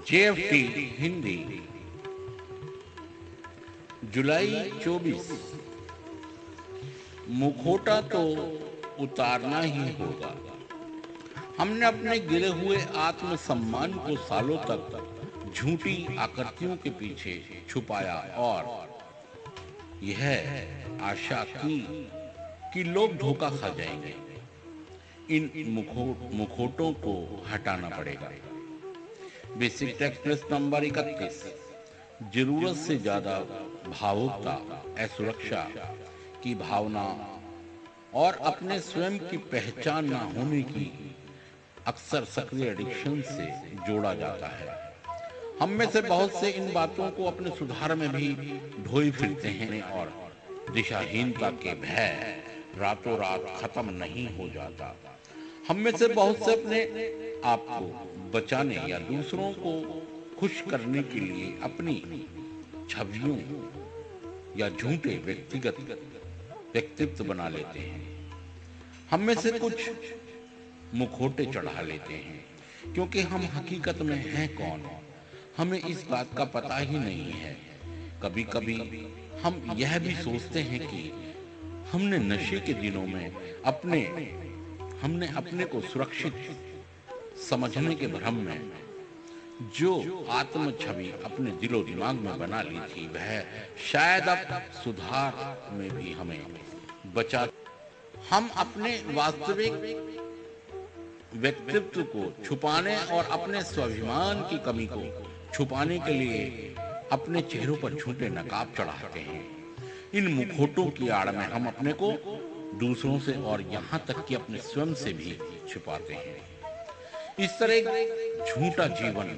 JFT Hindi जुलाई 24। मुखौटा तो उतारना ही होगा। हमने अपने गिरे हुए आत्मसम्मान को सालों तक झूठी आकृतियों के पीछे छुपाया और यह आशा की कि लोग धोखा खा जाएंगे। इन मुखौटों को हटाना पड़ेगा। बेसिक टेक्स्ट प्रश्न नंबर 31। जरूरत से ज्यादा भावुकता, असुरक्षा की भावना और अपने स्वयं की पहचान न होने की अक्सर सक्रिय एडिक्शन से जोड़ा जाता है। हम में से बहुत से इन बातों को अपने सुधार में भी ढोई फिरते हैं और दिशाहीनता के भय रातों रात खत्म नहीं हो जाता। हम में से बहुत से अपने आप को बचाने या दूसरों को खुश करने के लिए अपनी छवियों या झूठे व्यक्तित्व बना लेते हैं। हम में से कुछ मुखौटे चढ़ा लेते हैं क्योंकि हम हकीकत में हैं कौन, हमें इस बात का पता ही नहीं है। कभी कभी हम यह भी सोचते हैं कि हमने नशे के दिनों में हमने अपने को सुरक्षित समझने के भ्रम में जो आत्म छवि अपने दिलो दिमाग में बना ली थी, वह शायद अब सुधार में भी हमें बचा। हम अपने वास्तविक व्यक्तित्व को छुपाने और अपने स्वाभिमान की कमी को छुपाने के लिए अपने चेहरों पर झूठे नकाब चढ़ाते हैं। इन मुखौटों की आड़ में हम अपने को दूसरों से और यहाँ तक कि अपने स्वयं से भी छुपाते हैं। इस तरह झूठा जीवन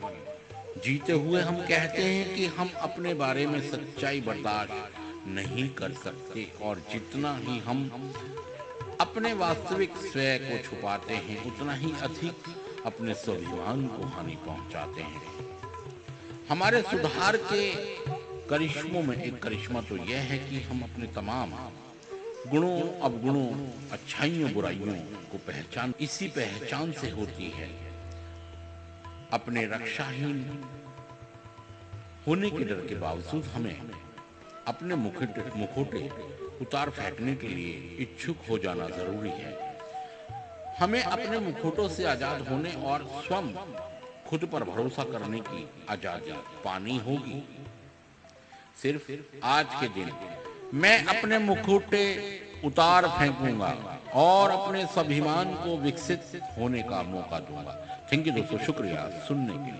जीते हुए हम कहते हैं कि हम अपने बारे में सच्चाई बर्दाश्त नहीं कर सकते और जितना ही हम अपने वास्तविक स्वयं को छुपाते हैं उतना ही अधिक अपने स्वाभिमान को हानि पहुंचाते हैं। हमारे सुधार के करिश्मों में एक करिश्मा तो यह है कि हम अपने तमाम गुणों, अवगुणों, अच्छाइयों, बुराइयों को पहचान इसी पहचान से होती है। अपने रक्षाहीन होने के डर के बावजूद हमें अपने मुखौटे उतार फेंकने के लिए इच्छुक हो जाना जरूरी है। हमें अपने मुखौटों से आजाद होने और स्वयं खुद पर भरोसा करने की आजादी पानी होगी। सिर्फ आज के दिन मैं अपने मुखौटे उतार फेंकूंगा और अपने स्वाभिमान को विकसित होने का मौका दूंगा। थैंक यू दोस्तों, शुक्रिया सुनने के लिए।